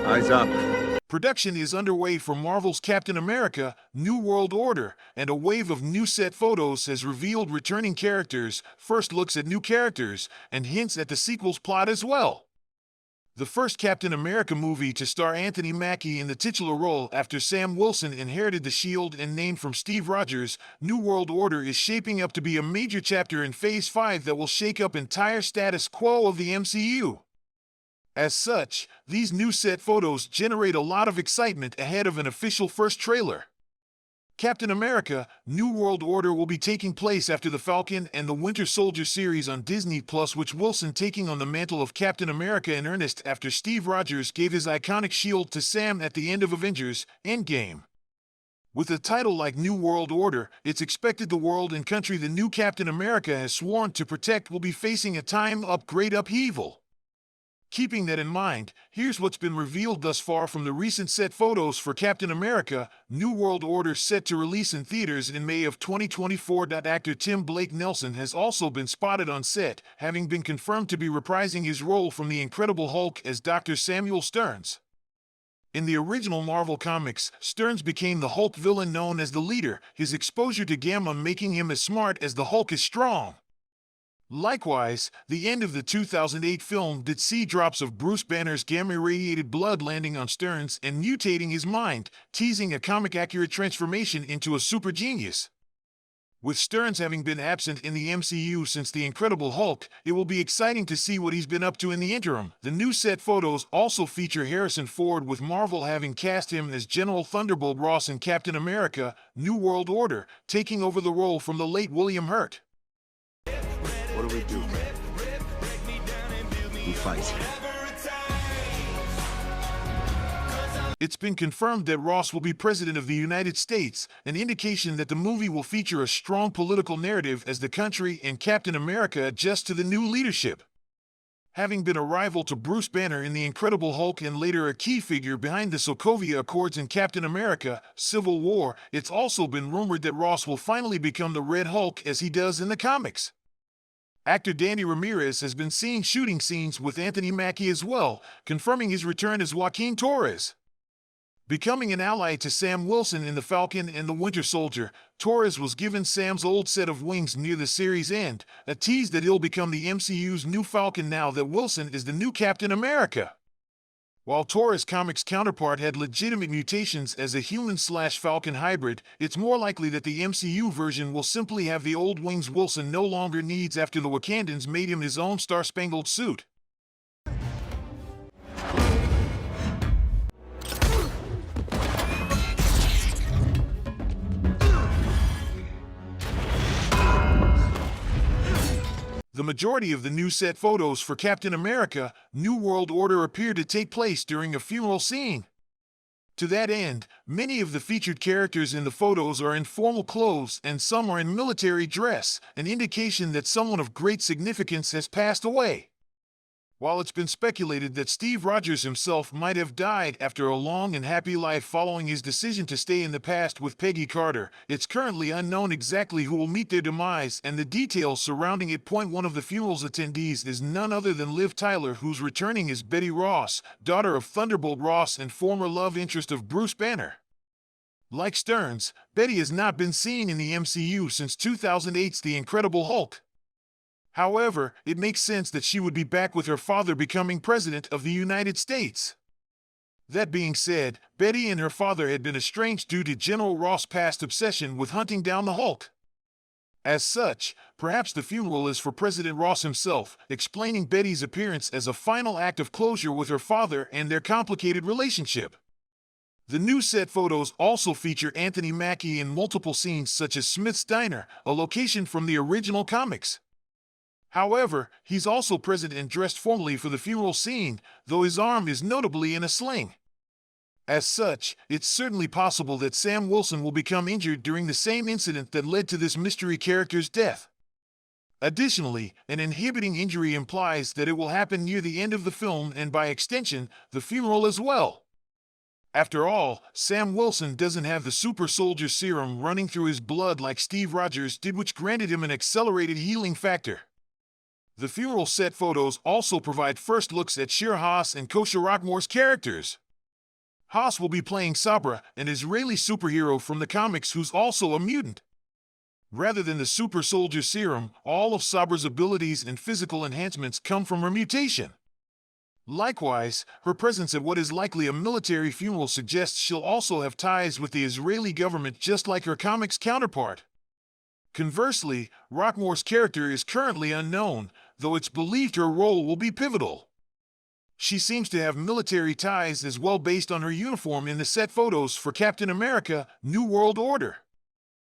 Eyes up. Production is underway for Marvel's Captain America: New World Order, and a wave of new set photos has revealed returning characters, first looks at new characters, and hints at the sequel's plot as well. The first Captain America movie to star Anthony Mackie in the titular role after Sam Wilson inherited the shield and name from Steve Rogers, New World Order is shaping up to be a major chapter in Phase 5 that will shake up entire status quo of the MCU. As such, these new set photos generate a lot of excitement ahead of an official first trailer. Captain America: New World Order will be taking place after the Falcon and the Winter Soldier series on Disney+, with Wilson taking on the mantle of Captain America in earnest after Steve Rogers gave his iconic shield to Sam at the end of Avengers: Endgame. With a title like New World Order, it's expected the world and country the new Captain America has sworn to protect will be facing a time-upgrade upheaval. Keeping that in mind, here's what's been revealed thus far from the recent set photos for Captain America: New World Order, set to release in theaters in May of 2024. Actor Tim Blake Nelson has also been spotted on set, having been confirmed to be reprising his role from The Incredible Hulk as Dr. Samuel Stearns. In the original Marvel Comics, Stearns became the Hulk villain known as the Leader, his exposure to Gamma making him as smart as the Hulk is strong. Likewise, the end of the 2008 film did see drops of Bruce Banner's gamma-irradiated blood landing on Stearns and mutating his mind, teasing a comic-accurate transformation into a super genius. With Stearns having been absent in the MCU since The Incredible Hulk, it will be exciting to see what he's been up to in the interim. The new set photos also feature Harrison Ford, with Marvel having cast him as General Thunderbolt Ross in Captain America: New World Order, taking over the role from the late William Hurt. What do we do? We fight. It's been confirmed that Ross will be President of the United States, an indication that the movie will feature a strong political narrative as the country and Captain America adjust to the new leadership. Having been a rival to Bruce Banner in The Incredible Hulk and later a key figure behind the Sokovia Accords in Captain America: Civil War, it's also been rumored that Ross will finally become the Red Hulk as he does in the comics. Actor Danny Ramirez has been seen shooting scenes with Anthony Mackie as well, confirming his return as Joaquin Torres. Becoming an ally to Sam Wilson in the Falcon and the Winter Soldier, Torres was given Sam's old set of wings near the series' end, a tease that he'll become the MCU's new Falcon now that Wilson is the new Captain America. While Torres' comics counterpart had legitimate mutations as a human/Falcon hybrid, it's more likely that the MCU version will simply have the old wings Wilson no longer needs after the Wakandans made him his own star-spangled suit. The majority of the new set photos for Captain America: New World Order appear to take place during a funeral scene. To that end, many of the featured characters in the photos are in formal clothes and some are in military dress, an indication that someone of great significance has passed away. While it's been speculated that Steve Rogers himself might have died after a long and happy life following his decision to stay in the past with Peggy Carter, it's currently unknown exactly who will meet their demise, and the details surrounding it point one of the funeral's attendees is none other than Liv Tyler, who's returning as Betty Ross, daughter of Thunderbolt Ross and former love interest of Bruce Banner. Like Stearns, Betty has not been seen in the MCU since 2008's The Incredible Hulk. However, it makes sense that she would be back with her father becoming President of the United States. That being said, Betty and her father had been estranged due to General Ross' past obsession with hunting down the Hulk. As such, perhaps the funeral is for President Ross himself, explaining Betty's appearance as a final act of closure with her father and their complicated relationship. The new set photos also feature Anthony Mackie in multiple scenes such as Smith's Diner, a location from the original comics. However, he's also present and dressed formally for the funeral scene, though his arm is notably in a sling. As such, it's certainly possible that Sam Wilson will become injured during the same incident that led to this mystery character's death. Additionally, an inhibiting injury implies that it will happen near the end of the film and by extension, the funeral as well. After all, Sam Wilson doesn't have the super soldier serum running through his blood like Steve Rogers did, which granted him an accelerated healing factor. The funeral set photos also provide first looks at Shir Haas and Kosha Rockmore's characters. Haas will be playing Sabra, an Israeli superhero from the comics who's also a mutant. Rather than the super soldier serum, all of Sabra's abilities and physical enhancements come from her mutation. Likewise, her presence at what is likely a military funeral suggests she'll also have ties with the Israeli government just like her comics counterpart. Conversely, Rockmore's character is currently unknown, though it's believed her role will be pivotal. She seems to have military ties as well based on her uniform in the set photos for Captain America: New World Order.